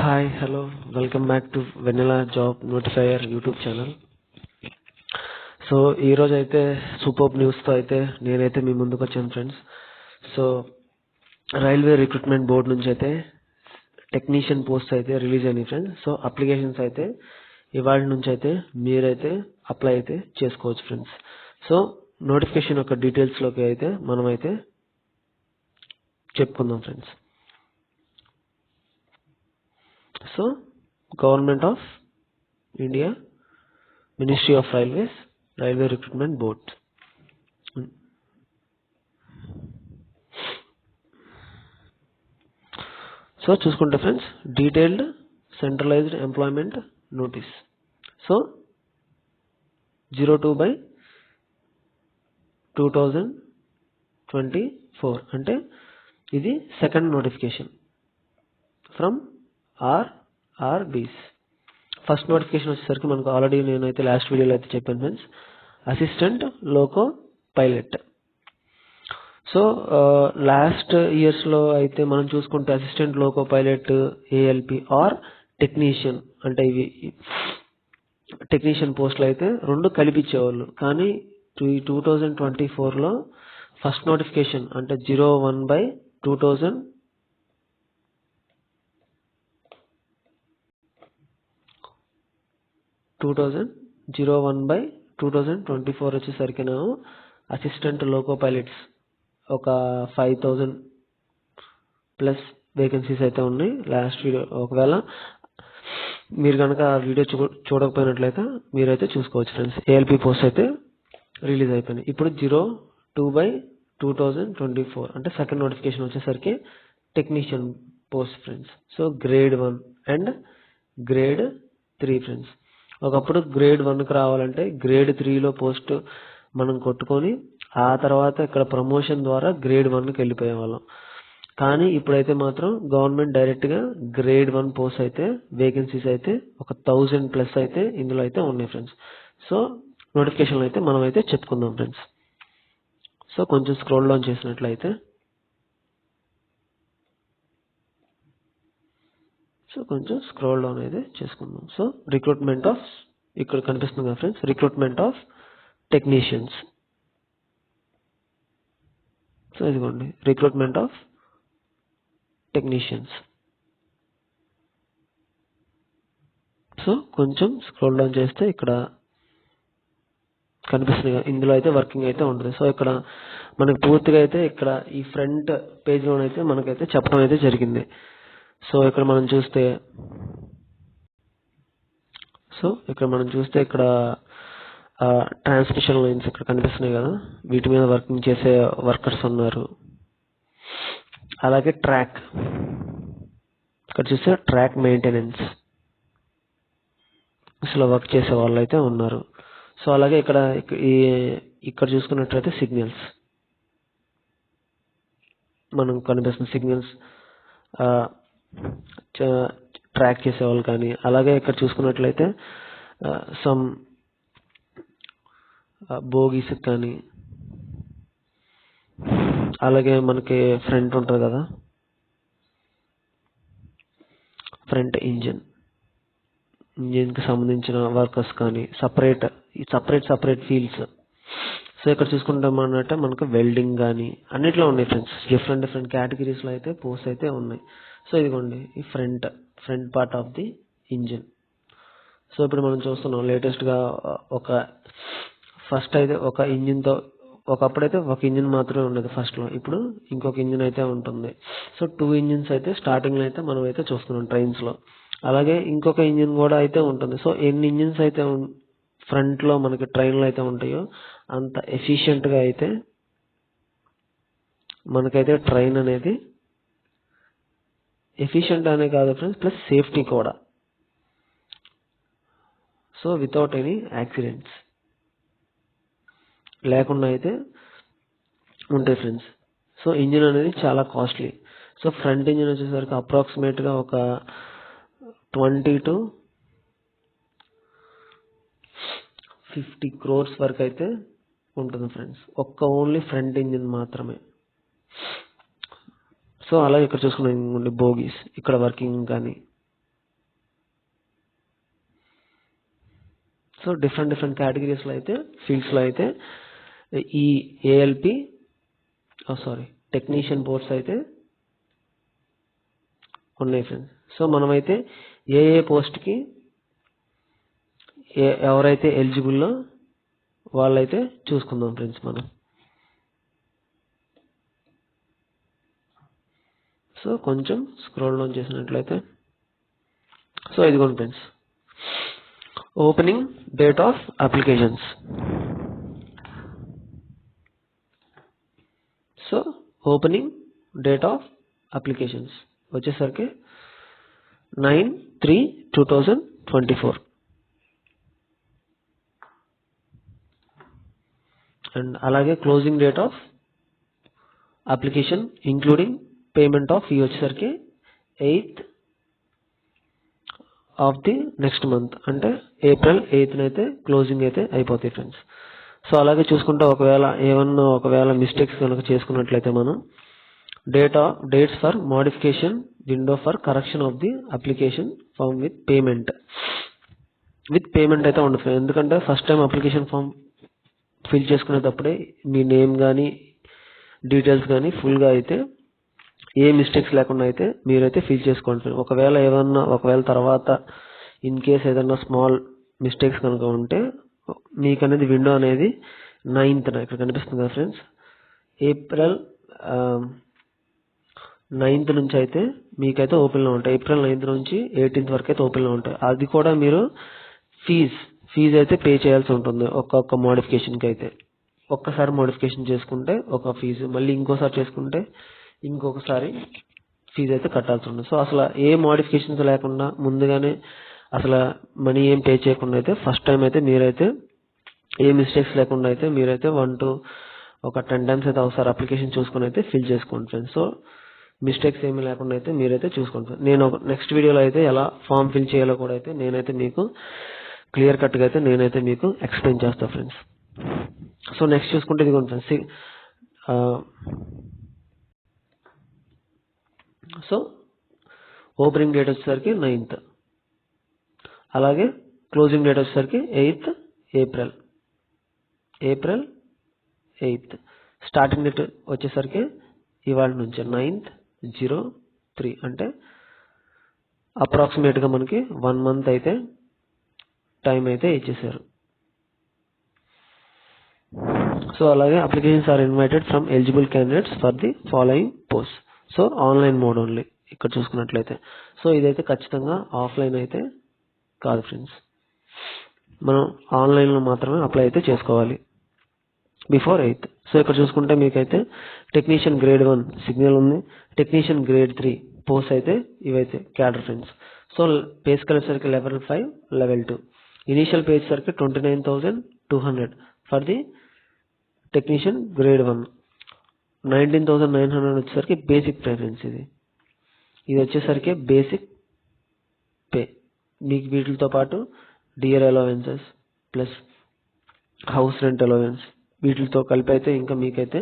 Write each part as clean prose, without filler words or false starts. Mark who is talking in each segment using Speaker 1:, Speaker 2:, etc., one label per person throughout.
Speaker 1: Hi hello welcome back to Vanilla Job Notifier YouTube channel. So ఈరోజు అయితే super న్యూస్తో అయితే నేనైతే మీ ముందుకు వచ్చాను friends. So railway recruitment board నుంచి అయితే టెక్నీషియన్ పోస్ట్ అయితే రిలీజ్ అయినాయి ఫ్రెండ్స్. సో అప్లికేషన్స్ అయితే ఇవాళ నుంచి అయితే మీరైతే అప్లై అయితే చేసుకోవచ్చు ఫ్రెండ్స్. సో నోటిఫికేషన్ యొక్క డీటెయిల్స్లోకి అయితే మనమైతే చెప్పుకుందాం friends. So government of India, ministry of railways, railway recruitment board. So చూసుకుంటే friends, detailed centralised employment notice. So 02/2024 అంటే ఇది second notification from RRBs. First notification వచ్చేసరికి మనకు ఆల్రెడీ నేనైతే లాస్ట్ వీడియోలో అయితే చెప్పాను friends, assistant loco pilot. So last ఇయర్స్లో అయితే మనం చూసుకుంటే assistant loco pilot, ALP or technician అంటే ఇవి టెక్నీషియన్ పోస్టులు అయితే రెండు కలిపిచ్చేవాళ్ళు. కానీ 2024లో ఫస్ట్ నోటిఫికేషన్ అంటే 01/2024 వచ్చేసరికి అసిస్టెంట్ లోకో పైలట్స్ ఒక 5000 ప్లస్ వేకెన్సీస్ అయితే ఉన్నాయి. లాస్ట్ వీడియో ఒకవేళ మీరు కనుక ఆ వీడియో చూడకపోయినట్లయితే మీరైతే చూసుకోవచ్చు ఫ్రెండ్స్. ఏఎల్పి పోస్ట్ అయితే రిలీజ్ అయిపోయినాయి. ఇప్పుడు 02/2024 అంటే సెకండ్ నోటిఫికేషన్ వచ్చేసరికి technician post friends. So grade 1 and grade 3 friends. ఒకప్పుడు గ్రేడ్ 1కి రావాలంటే గ్రేడ్ 3లో పోస్ట్ మనం కొట్టుకొని ఆ తర్వాత ఇక్కడ ప్రమోషన్ ద్వారా గ్రేడ్ 1కి వెళ్ళిపోయే వాళ్ళం. కానీ ఇప్పుడైతే మాత్రం గవర్నమెంట్ డైరెక్ట్గా గ్రేడ్ 1 పోస్ట్ అయితే వేకెన్సీస్ అయితే ఒక 1000 ప్లస్ అయితే ఇందులో అయితే ఉన్నాయి ఫ్రెండ్స్. సో నోటిఫికేషన్లు అయితే మనం అయితే చెప్పుకుందాం ఫ్రెండ్స్. సో కొంచెం స్క్రోల్ డౌన్ చేసినట్లయితే అయితే చేసుకుందాం. సో రిక్రూట్మెంట్ ఆఫ్, ఇక్కడ కనిపిస్తుంది కదా friends, recruitment of technicians. So ఇదిగోండి, రిక్రూట్మెంట్ ఆఫ్ టెక్నీషియన్స్. సో కొంచెం స్క్రోల్ డౌన్ చేస్తే ఇక్కడ కనిపిస్తుంది కదా, ఇందులో అయితే వర్కింగ్ అయితే ఉంటుంది. సో ఇక్కడ మనకి పూర్తిగా అయితే ఇక్కడ ఈ ఫ్రంట్ పేజ్లోనైతే మనకైతే చెప్పడం అయితే జరిగింది. సో ఇక్కడ మనం చూస్తే ఇక్కడ ట్రాన్స్మిషన్ లైన్స్ ఇక్కడ కనిపిస్తున్నాయి కదా, వీటి మీద వర్కింగ్ చేసే వర్కర్స్ ఉన్నారు. అలాగే ట్రాక్, ఇక్కడ చూస్తే ట్రాక్ మెయింటెనెన్స్ అసలు వర్క్ చేసే వాళ్ళు అయితే ఉన్నారు. సో అలాగే ఇక్కడ చూసుకున్నట్లయితే సిగ్నల్స్, మనం కనిపిస్తున్న సిగ్నల్స్ ట్రాక్ చేసేవాళ్ళు. కానీ అలాగే ఇక్కడ చూసుకున్నట్లయితే సమ్ బోగీస్ కానీ, అలాగే మనకి ఫ్రంట్ ఉంటుంది కదా, ఫ్రంట్ ఇంజిన్కి సంబంధించిన వర్కర్స్ కానీ సపరేట్ ఫీల్డ్స్. సో ఇక్కడ చూసుకుంటామన్నట్టే మనకు వెల్డింగ్ కానీ అన్నిట్లో ఉన్నాయి ఫ్రెండ్స్. డిఫరెంట్ కేటగిరీస్లో అయితే పోస్ట్ అయితే ఉన్నాయి. సో ఇదిగోండి ఈ front part of the engine. So ఇప్పుడు మనం చూస్తున్నాం లేటెస్ట్గా ఫస్ట్ అయితే ఒక ఇంజిన్తో, ఒకప్పుడైతే ఒక ఇంజిన్ మాత్రమే ఉండేది ఫస్ట్లో, ఇప్పుడు ఇంకొక ఇంజిన్ అయితే ఉంటుంది. సో 2 ఇంజిన్స్ అయితే స్టార్టింగ్లో అయితే మనం అయితే చూస్తున్నాం ట్రైన్స్లో. అలాగే ఇంకొక ఇంజిన్ కూడా అయితే ఉంటుంది. సో ఎన్ని ఇంజిన్స్ అయితే ఫ్రంట్లో మనకి ట్రైన్లో అయితే ఉంటాయో అంత ఎఫిషియెంట్గా అయితే మనకైతే ట్రైన్ అనేది ఎఫిషియెంట్ అనే కాదు ఫ్రెండ్స్, ప్లస్ సేఫ్టీ కూడా. సో వితౌట్ ఎనీ యాక్సిడెంట్స్ లేకుండా అయితే ఉంటాయి ఫ్రెండ్స్. సో ఇంజిన్ అనేది చాలా కాస్ట్లీ. సో ఫ్రంట్ ఇంజిన్ వచ్చేసరికి అప్రాక్సిమేట్గా ఒక 20 to 50 crores వరకు అయితే ఉంటుంది ఫ్రెండ్స్, ఓన్లీ ఫ్రంట్ ఇంజిన్ మాత్రమే. సో అలాగే ఇక్కడ చూసుకున్నాం బోగీస్, ఇక్కడ వర్కింగ్ కానీ సో డిఫరెంట్ కేటగిరీస్లో అయితే ఫీల్డ్స్లో అయితే ఈ ఏఎల్పి టెక్నీషియన్ పోస్ట్స్ అయితే ఉన్నాయి ఫ్రెండ్స్. సో మనమైతే ఏ పోస్ట్కి ఎవరైతే ఎలిజిబుల్లో వాళ్ళైతే చూసుకుందాం ఫ్రెండ్స్ మనం. సో కొంచెం స్క్రోల్ డౌన్ చేసినట్లయితే సో ఇదిగోండి friends, opening date of applications. So opening date of applications వచ్చేసరికి 9/3/2024 అండ్ అలాగే closing date of application including payment of fee వచ్చేసరికి 8th of the next month, అంటే April 8th అయితే closing అయితే అయిపోతాయి ఫ్రెండ్స్. సో అలాగే చూసుకుంటే ఒకవేళ మిస్టేక్స్ కనుక చేసుకున్నట్లయితే మనం dates for modification window for correction of the application form with payment అయితే ఉండదు. ఎందుకంటే first time application form fill చేసుకునేటప్పుడే మీ నేమ్ కానీ డీటెయిల్స్ కానీ ఫుల్గా అయితే ఏ మిస్టేక్స్ లేకుండా అయితే మీరైతే ఫిల్ చేసుకోండి. ఒకవేళ తర్వాత ఇన్ కేస్ ఏదన్నా స్మాల్ మిస్టేక్స్ కనుక ఉంటే మీకు అనేది విండో అనేది 9th ఇక్కడ కనిపిస్తుంది కదా ఫ్రెండ్స్, April 9th నుంచి అయితే మీకైతే ఓపెన్లో ఉంటాయి. April 9th నుంచి 18th వరకు అయితే ఓపెన్లో ఉంటాయి. అది కూడా మీరు ఫీజు అయితే పే చేయాల్సి ఉంటుంది. ఒక్కొక్క మోడిఫికేషన్కి అయితే ఒక్కసారి మోడిఫికేషన్ చేసుకుంటే ఒక ఫీజు, మళ్ళీ ఇంకోసారి చేసుకుంటే ఇంకొకసారి ఫీజు అయితే కట్టాల్సి ఉంటుంది. సో అసలు ఏ మోడిఫికేషన్స్ లేకుండా ముందుగానే అసలు మనీ ఏం పే చేయకుండా అయితే ఫస్ట్ టైం అయితే మీరైతే ఏ మిస్టేక్స్ లేకుండా అయితే మీరైతే 1 to 10 times అయితే ఒకసారి అప్లికేషన్ చూసుకొని అయితే ఫిల్ చేసుకోండి ఫ్రెండ్స్. సో మిస్టేక్స్ ఏమీ లేకుండా అయితే మీరైతే చూసుకోండి. నేను నెక్స్ట్ వీడియోలో అయితే ఎలా ఫామ్ ఫిల్ చేయాలో కూడా అయితే నేనైతే మీకు క్లియర్ కట్గా అయితే నేనైతే మీకు ఎక్స్ప్లెయిన్ చేస్తాను ఫ్రెండ్స్. సో నెక్స్ట్ చూసుకుంటే ఇదిగోండి ఫ్రెండ్స్, సో ఓపెనింగ్ డేట్ వచ్చేసరికి 9th, అలాగే క్లోజింగ్ డేట్ వచ్చేసరికి 8th April 8th. Starting date వచ్చేసరికి ఇవాళ నుంచి 9/03, అంటే అప్రాక్సిమేట్గా మనకి 1 month అయితే టైం అయితే ఇచ్చేసారు. సో అలాగే applications are invited from eligible candidates for the following post. So online mode only ఇక్కడ చూసుకున్నట్లయితే. సో ఇదైతే ఖచ్చితంగా ఆఫ్లైన్ అయితే కాదు ఫ్రెండ్స్, మనం ఆన్లైన్లో మాత్రమే అప్లై అయితే చేసుకోవాలి బిఫోర్ 8th. సో ఇక్కడ చూసుకుంటే మీకైతే టెక్నీషియన్ గ్రేడ్ 1 సిగ్నల్ ఉంది, టెక్నీషియన్ గ్రేడ్ 3 పోస్ట్ అయితే ఇవైతే cadre friends. So pay scale వచ్చేసరికి level 5 level 2. ఇనీషియల్ పే వచ్చేసరికి 29,200 ఫర్ ది టెక్నీషియన్ గ్రేడ్ 1, 19,900 వచ్చేసరికి బేసిక్ పే ఫ్రెండ్స్. ఇది వచ్చేసరికి బేసిక్ పే. మీకు వీటితో పాటు dear allowances plus house rent allowance వీటితో కలిపి అయితే ఇంకా మీకైతే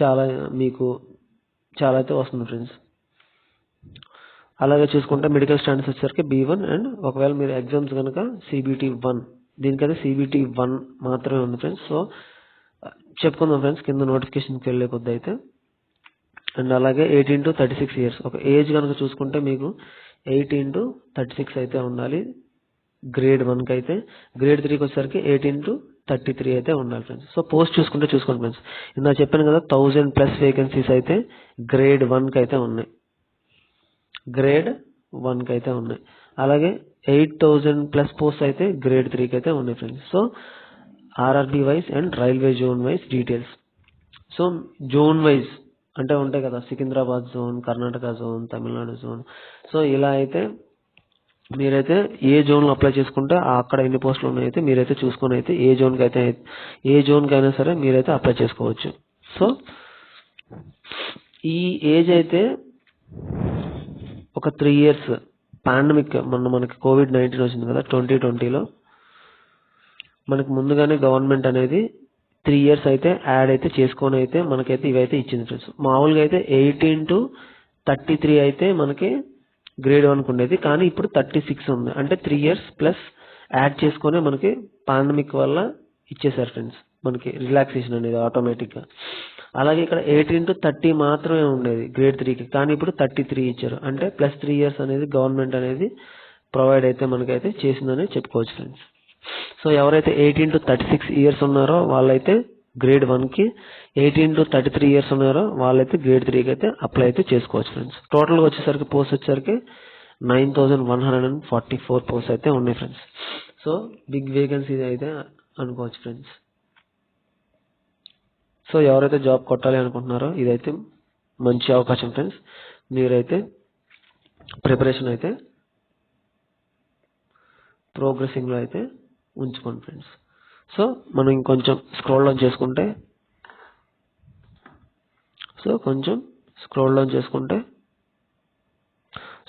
Speaker 1: చాలా అయితే వస్తుంది ఫ్రెండ్స్. అలాగే చూసుకుంటే మెడికల్ స్టాండర్డ్స్ వచ్చేసరికి B1, అండ్ ఒకవేళ మీరు ఎగ్జామ్స్ కనుక CBT 1, దీనికైతే CBT 1 మాత్రమే ఉంది ఫ్రెండ్స్. సో చెప్పుకుందాం ఫ్రెండ్స్ కింద నోటిఫికేషన్కి వెళ్ళే కొద్ది అయితే. అండ్ అలాగే 18 to 36 years ఒక ఏజ్ కనుక చూసుకుంటే మీకు 18 to 36 అయితే ఉండాలి గ్రేడ్ 1కి అయితే. గ్రేడ్ 3కి వచ్చేసరికి 18 to 33 అయితే ఉండాలి ఫ్రెండ్స్. సో పోస్ట్ చూసుకోండి ఫ్రెండ్స్, ఇందా చెప్పాను కదా 1000+ వేకెన్సీస్ అయితే గ్రేడ్ 1కి అయితే ఉన్నాయి, అలాగే 8,000+ పోస్ట్ అయితే గ్రేడ్ 3కి అయితే ఉన్నాయి friends. So RRB wise and railway zone wise details. So zone wise అంటే ఉంటాయి కదా, Secunderabad zone, Karnataka zone, Tamil Nadu zone. So ఇలా అయితే మీరైతే ఏ జోన్లో అప్లై చేసుకుంటే అక్కడ ఎన్ని పోస్టులు ఉన్నాయైతే మీరైతే చూసుకొని అయితే ఏ జోన్కైనా సరే మీరైతే అప్లై చేసుకోవచ్చు. సో ఈ ఏజ్ అయితే ఒక 3 years పాండమిక్ మనకి COVID-19 వచ్చింది కదా 2020లో, మనకి ముందుగానే గవర్నమెంట్ అనేది 3 years అయితే యాడ్ అయితే చేసుకొని అయితే మనకైతే ఇవైతే ఇచ్చింది ఫ్రెండ్స్. మామూలుగా అయితే 18 to 33 అయితే మనకి గ్రేడ్ 1కి ఉండేది, కానీ ఇప్పుడు 36 ఉంది. అంటే 3 years ప్లస్ యాడ్ చేసుకొని మనకి పాండమిక్ వల్ల ఇచ్చేసారు ఫ్రెండ్స్ మనకి రిలాక్సేషన్ అనేది ఆటోమేటిక్గా. అలాగే ఇక్కడ 18 to 30 మాత్రమే ఉండేది గ్రేడ్ 3కి, కానీ ఇప్పుడు 33 ఇచ్చారు. అంటే ప్లస్ 3 years అనేది గవర్నమెంట్ అనేది ప్రొవైడ్ అయితే మనకైతే చేసిందని చెప్పుకోవచ్చు ఫ్రెండ్స్. సో ఎవరైతే 18 to 36 years ఉన్నారో వాళ్ళైతే గ్రేడ్ 1కి, 18 to 33 years ఉన్నారో వాళ్ళైతే గ్రేడ్ 3కి అయితే అప్లై అయితే చేసుకోవచ్చు ఫ్రెండ్స్. టోటల్గా వచ్చేసరికి పోస్ట్ వచ్చేసరికి 9144 పోస్ట్ అయితే ఉన్నాయి ఫ్రెండ్స్. సో బిగ్ వేకెన్సీ అయితే అనుకోవచ్చు ఫ్రెండ్స్. సో ఎవరైతే జాబ్ కొట్టాలి అనుకుంటున్నారో ఇదైతే మంచి అవకాశం ఫ్రెండ్స్. మీరైతే ప్రిపరేషన్ అయితే ప్రోగ్రెసింగ్లో అయితే ఉంచుకోండి ఫ్రెండ్స్. సో మనం ఇంకొంచెం స్క్రోల్ డౌన్ చేసుకుంటే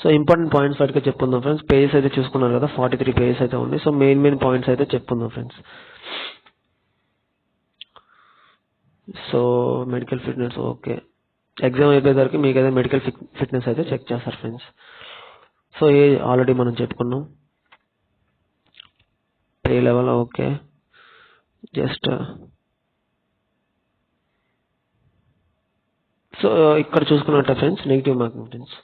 Speaker 1: సో ఇంపార్టెంట్ పాయింట్స్ వాటికి చెప్పుకుందాం ఫ్రెండ్స్. పేజెస్ అయితే చూసుకున్నారు కదా, 43 పేజెస్ అయితే ఉంది. సో మెయిన్ పాయింట్స్ అయితే చెప్పుకుందాం friends. So medical fitness okay, exam అయిపోయేసరికి మీకు అయితే మెడికల్ ఫిట్నెస్ అయితే చెక్ చేస్తారు ఫ్రెండ్స్. సో ఏజ్ ఆల్రెడీ మనం చెప్పుకున్నాం. Pay level okay, just so ఇక్కడ చూసుకున్నట్టే friends negative marking friends.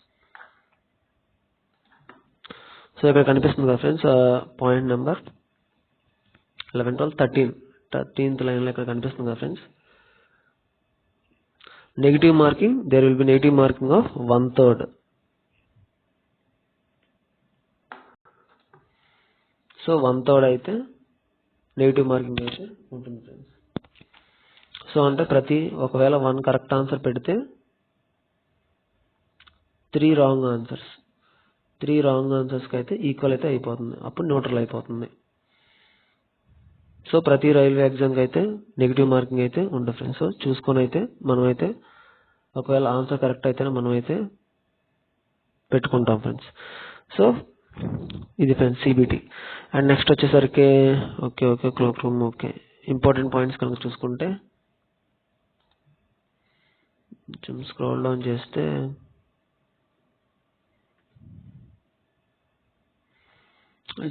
Speaker 1: So ఇక్కడ కనిపిస్తుంది కదా ఫ్రెండ్స్ పాయింట్ నెంబర్ 11, 12, 13th లైన్లో ఇక్కడ కనిపిస్తుంది కదా friends. Negative marking, there will be negative marking of 1/3. So 1/3 అయితే నెగిటివ్ మార్కింగ్ అయితే ఉంటుంది ఫ్రెండ్స్. సో అంటే ఒకవేళ 1 కరెక్ట్ ఆన్సర్ పెడితే 3 రాంగ్ ఆన్సర్స్కి అయితే ఈక్వల్ అయితే అయిపోతుంది, అప్పుడు న్యూట్రల్ అయిపోతుంది. సో ప్రతి రైల్వే ఎగ్జామ్కి అయితే నెగిటివ్ మార్కింగ్ అయితే ఉండదు ఫ్రెండ్స్. సో చూసుకొని అయితే మనమైతే ఒకవేళ ఆన్సర్ కరెక్ట్ అయితేనే మనమైతే పెట్టుకుంటాం ఫ్రెండ్స్. సో ఇది ఫ్రెండ్స్ సిబిటి. అండ్ నెక్స్ట్ వచ్చేసరికి okay cloak room okay. Important points కనుక చూసుకుంటే కొంచెం స్క్రోల్ డౌన్ చేస్తే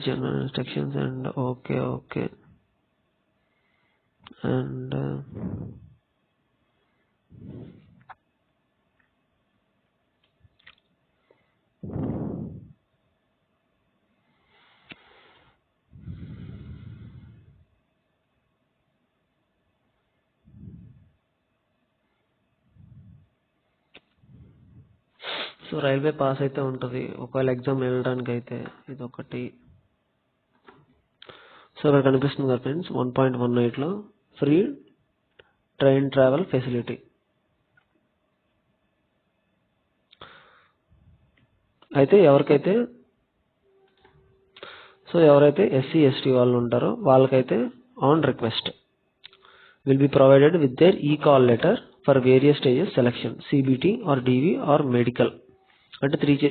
Speaker 1: general instructions and okay and so railway pass అయితే ఉంటుంది ఒకవేళ ఎగ్జామ్ వెళ్ళడానికి అయితే, ఇది ఒకటి. సో ఇక్కడ కనిపిస్తుంది కదా ఫ్రెండ్స్ 1.18లో ఫ్రీ ట్రైన్ ట్రావెల్ ఫెసిలిటీ. అయితే ఎవరైతే SC ST వాళ్ళు ఉంటారో వాళ్ళకైతే on request will be provided with their e call letter for various stages selection, CBT or DV or medical, అంటే 3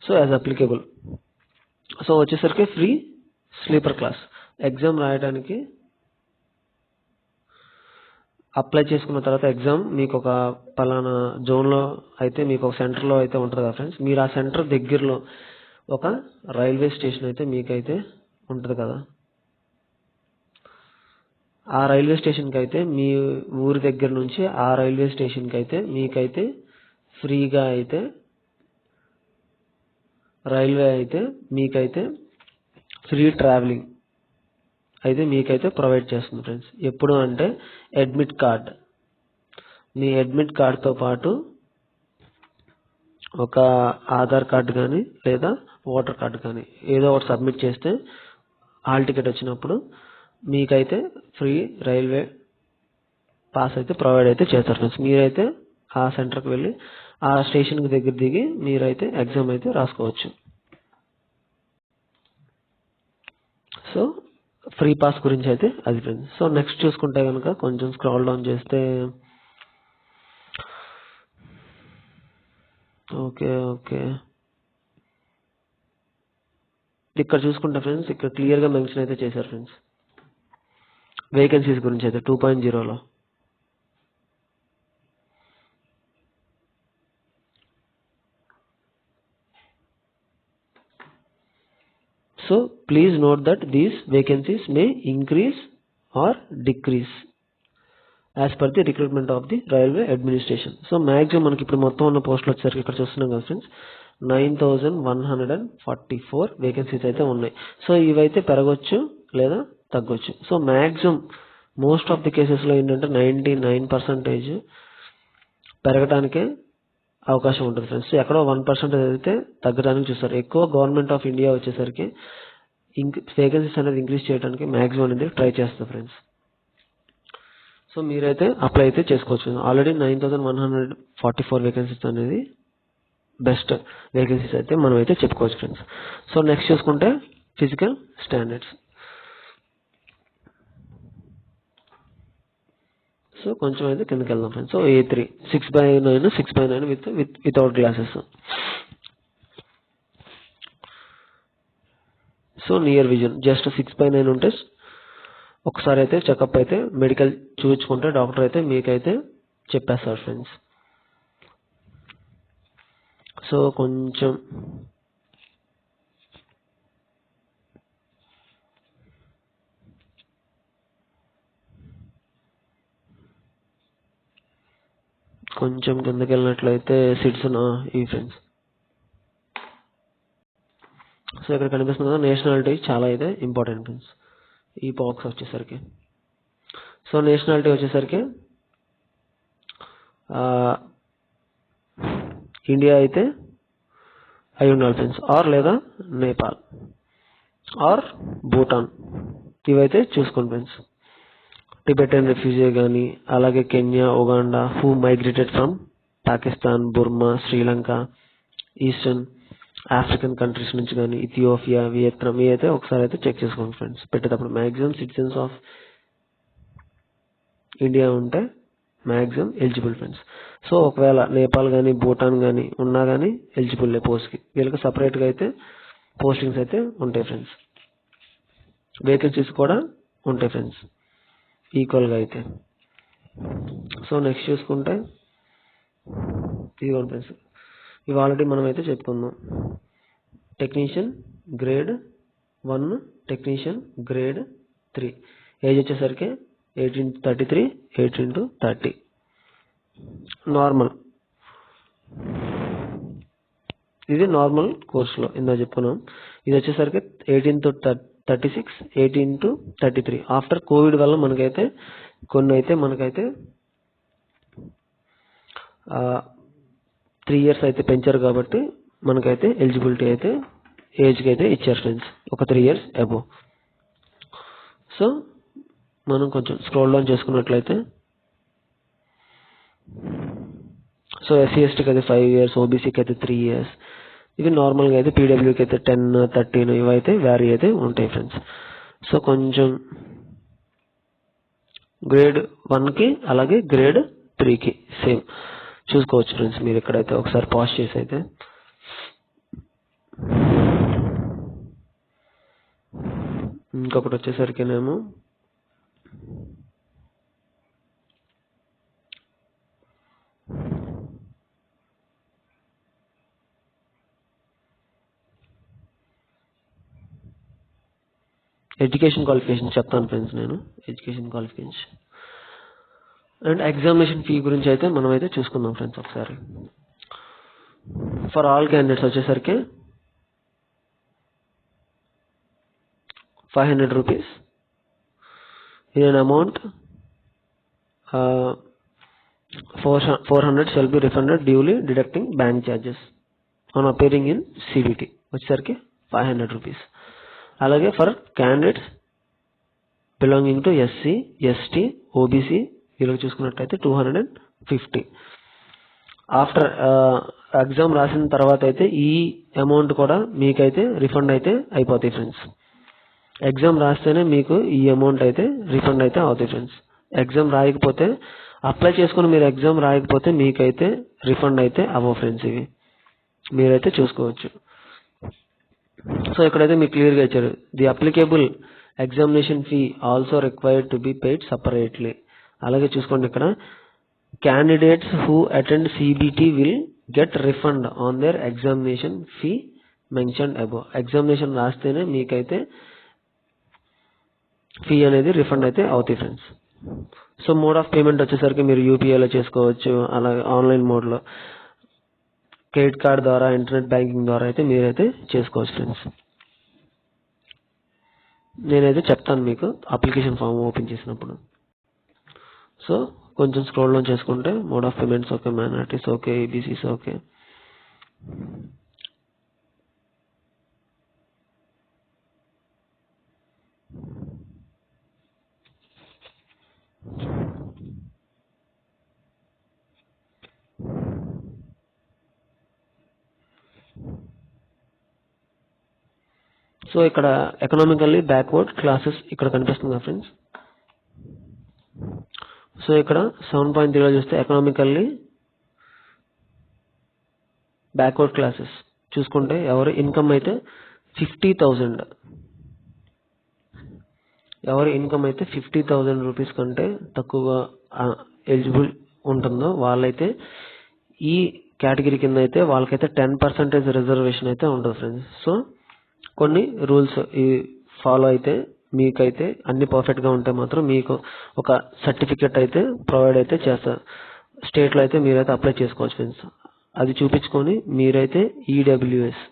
Speaker 1: సో యాజ్ అప్లికేబుల్. సో వచ్చేసరికి ఫ్రీ స్లీపర్ క్లాస్. ఎగ్జామ్ రాయడానికి apply చేసుకున్న తర్వాత ఎగ్జామ్ మీకు ఒక పలానా జోన్లో అయితే మీకు ఒక సెంటర్లో అయితే ఉంటుంది కదా ఫ్రెండ్స్. మీరు ఆ సెంటర్ దగ్గరలో ఒక రైల్వే స్టేషన్ అయితే మీకైతే ఉంటుంది కదా, ఆ రైల్వే స్టేషన్కి అయితే మీ ఊరి దగ్గర నుంచి ఆ రైల్వే స్టేషన్కి అయితే మీకైతే ఫ్రీగా అయితే రైల్వే అయితే మీకైతే ఫ్రీ ట్రావెలింగ్ అయితే మీకైతే ప్రొవైడ్ చేస్తుంది ఫ్రెండ్స్. ఎప్పుడు అంటే అడ్మిట్ కార్డ్, మీ అడ్మిట్ కార్డ్తో పాటు ఒక ఆధార్ కార్డు కానీ లేదా ఓటర్ కార్డు కానీ ఏదో ఒకటి సబ్మిట్ చేస్తే హాల్ టికెట్ వచ్చినప్పుడు మీకైతే ఫ్రీ రైల్వే పాస్ అయితే ప్రొవైడ్ అయితే చేస్తారు ఫ్రెండ్స్. మీరైతే ఆ సెంటర్కి వెళ్ళి ఆ స్టేషన్కి దగ్గర దిగి మీరైతే ఎగ్జామ్ అయితే రాసుకోవచ్చు. సో ఫ్రీ పాస్ గురించి అయితే అది ఫ్రెండ్స్. సో నెక్స్ట్ చూసుకుంటే కనుక కొంచెం స్క్రాల్ డౌన్ చేస్తే ఓకే ఇక్కడ చూసుకుంటే ఫ్రెండ్స్ ఇక్కడ క్లియర్గా మెన్షన్ అయితే చేశారు ఫ్రెండ్స్ వేకెన్సీస్ గురించి అయితే 2.0లో. So please note that these vacancies may increase or decrease as per the recruitment of the railway administration. So maximum మనకి ఇప్పుడు మొత్తం ఉన్న పోస్టులు వచ్చేసరికి ఇక్కడ చూస్తున్నాం కదా ఫ్రెండ్స్ 9144 వేకెన్సీస్ అయితే ఉన్నాయి. సో ఇవైతే పెరగొచ్చు లేదా తగ్గొచ్చు. So maximum most of the కేసెస్లో ఏంటంటే 99% పెరగడానికే అవకాశం ఉంటుంది ఫ్రెండ్స్. సో ఎక్కడో 1% అయితే తగ్గడానికి చూస్తారు. ఎక్కువ గవర్నమెంట్ ఆఫ్ ఇండియా వచ్చేసరికి వేకెన్సీస్ అనేది ఇంక్రీజ్ చేయడానికి మ్యాక్సిమం అనేది ట్రై చేస్తారు ఫ్రెండ్స్. సో మీరైతే అప్లై అయితే చేసుకోవచ్చు. ఆల్రెడీ 9144 వేకెన్సీస్ అనేది బెస్ట్ వేకెన్సీస్ అయితే మనం అయితే చెప్పుకోవచ్చు ఫ్రెండ్స్. సో నెక్స్ట్ చూసుకుంటే ఫిజికల్ స్టాండర్డ్స్. సో కొంచెం అయితే కిందకి వెళ్దాం friends. So A3 6/9 without glasses. So near vision just 6/9 ఉంటే ఒకసారి అయితే చెకప్ అయితే మెడికల్ చూపించుకుంటే డాక్టర్ అయితే మీకైతే చెప్పేస్తారు ఫ్రెండ్స్. సో కొంచెం కిందకి వెళ్ళినట్లయితే సిటిజన్ ఈ ఫ్రెండ్స్. సో ఇక్కడ కనిపిస్తుంది కదా నేషనాలిటీ చాలా అయితే ఇంపార్టెంట్ ఫ్రెండ్స్ ఈ బాక్స్ వచ్చేసరికి. సో నేషనాలిటీ వచ్చేసరికి ఇండియా అయితే అయి ఉండాలి ఫ్రెండ్స్, ఆర్ లేదా నేపాల్ ఆర్ భూటాన్ ఇవైతే చూసుకోండి ఫ్రెండ్స్. టిబెటన్ రిఫ్యూజీ కానీ అలాగే Kenya, Uganda who migrated from Pakistan, Burma, Sri Lanka, Eastern African countries నుంచి కానీ ఇథియోపియా, వియత్నాం అయితే ఒకసారి అయితే చెక్ చేసుకోండి ఫ్రెండ్స్. పెట్టేటప్పుడు మ్యాక్సిమం సిటిజన్స్ ఆఫ్ ఇండియా ఉంటే మ్యాక్సిమం ఎలిజిబుల్ ఫ్రెండ్స్. సో ఒకవేళ నేపాల్ కానీ భూటాన్ కానీ ఉన్నా కానీ ఎలిజిబుల్ పోస్ట్కి. వీళ్ళకి సపరేట్గా అయితే పోస్టింగ్స్ అయితే ఉంటాయి ఫ్రెండ్స్. వేకెన్సీస్ కూడా ఉంటాయి ఫ్రెండ్స్ ఈక్వల్గా అయితే. సో నెక్స్ట్ చూసుకుంటే ఇదిగోండి ఫ్రెండ్స్, ఇవి ఆల్రెడీ మనం అయితే చెప్పుకుందాం. Technician grade 1, technician grade 3. Age వచ్చేసరికి 18-33, 18-30. నార్మల్, ఇది నార్మల్ కోర్సులో ఇందా చెప్పుకున్నాం. ఇది వచ్చేసరికి 18-36, 18-33. ఆఫ్టర్ కోవిడ్ వల్ల మనకైతే మనకైతే 3 years అయితే పెంచారు కాబట్టి మనకైతే ఎలిజిబిలిటీ అయితే ఏజ్కి అయితే ఇచ్చారు ఫ్రెండ్స్, ఒక 3 years అబోవ్. సో మనం కొంచెం స్క్రోల్ డౌన్ చేసుకున్నట్లయితే సో SC STకి అయితే 5 years, OBCకి అయితే 3 years. ఇవి నార్మల్గా అయితే PWకి అయితే 10, 13 ఇవైతే వ్యారీ అయితే ఉంటాయి ఫ్రెండ్స్. సో కొంచెం గ్రేడ్ 1కి అలాగే గ్రేడ్ 3కి సేమ్ చూసుకోవచ్చు ఫ్రెండ్స్. మీరు ఇక్కడైతే ఒకసారి పాజ్ చేసి అయితే ఇంకొకటి వచ్చేసరికినేమో ఎడ్యుకేషన్ క్వాలిఫికేషన్ చెప్తాను ఫ్రెండ్స్. నేను education qualification and examination fee గురించి అయితే మనం అయితే చూసుకుందాం ఫ్రెండ్స్ ఒకసారి. ఫర్ ఆల్ క్యాండిడేట్స్ వచ్చేసరికి 500 rupees in an amount 400 shall be refunded duly deducting bank charges on appearing in CBT వచ్చేసరికి 500 rupees. అలాగే for candidates belonging to SC, ST, OBC వీళ్ళకి చూసుకున్నట్టయితే 250. ఆఫ్టర్ ఎగ్జామ్ రాసిన తర్వాత అయితే ఈ అమౌంట్ కూడా మీకైతే రిఫండ్ అయితే అయిపోతాయి ఫ్రెండ్స్. ఎగ్జామ్ రాస్తేనే మీకు ఈ అమౌంట్ అయితే రిఫండ్ అయితే అవుతాయి ఫ్రెండ్స్. ఎగ్జామ్ రాయకపోతే అప్లై చేసుకుని మీరు ఎగ్జామ్ రాయకపోతే మీకైతే రిఫండ్ అయితే అవ్వవు ఫ్రెండ్స్. ఇవి మీరైతే చూసుకోవచ్చు. సో ఇక్కడైతే మీకు క్లియర్గా ఇచ్చారు. The applicable examination fee also required to be paid separately. అలాగే చూసుకోండి ఇక్కడ candidates who attend CBT will get refund on their examination fee mention above. Examination రాస్తేనే మీకైతే ఫీ అనేది రిఫండ్ అయితే అవుతాయి friends. So mode of payment వచ్చేసరికి మీరు యూపీఐలో చేసుకోవచ్చు, అలాగే ఆన్లైన్ మోడ్లో క్రెడిట్ కార్డ్ ద్వారా, ఇంటర్నెట్ బ్యాంకింగ్ ద్వారా అయితే మీరైతే చేసుకోవచ్చు ఫ్రెండ్స్. నేనైతే చెప్తాను మీకు అప్లికేషన్ ఫామ్ ఓపెన్ చేసినప్పుడు. సో కొంచెం స్క్రోల్ డౌన్ చేసుకుంటే mode of payments okay, minorities okay, EBCs okay. So ఇక్కడ ఎకనామికల్లీ బ్యాక్వర్డ్ క్లాసెస్ ఇక్కడ కనిపిస్తుంది కదా ఫ్రెండ్స్. సో ఇక్కడ 7.3లో చూస్తే ఎకనామికల్లీ బ్యాక్వర్డ్ క్లాసెస్ చూసుకుంటే ఎవరి ఇన్కమ్ అయితే 50,000, ఎవరి ఇన్కమ్ అయితే 50,000 రూపీస్ కంటే తక్కువగా ఎలిజిబుల్ ఉంటుందో వాళ్ళైతే ఈ కేటగిరీ కింద అయితే వాళ్ళకైతే 10% రిజర్వేషన్ అయితే ఉంటుంది ఫ్రెండ్స్. సో కొన్ని రూల్స్ ఈ ఫాలో అయితే మీకైతే అన్ని పర్ఫెక్ట్గా ఉంటే మాత్రం మీకు ఒక సర్టిఫికెట్ అయితే ప్రొవైడ్ అయితే చేస్తారు. స్టేట్లో అయితే మీరైతే అప్లై చేసుకోవచ్చు ఫ్రెండ్స్. అది చూపించుకొని మీరైతే EWS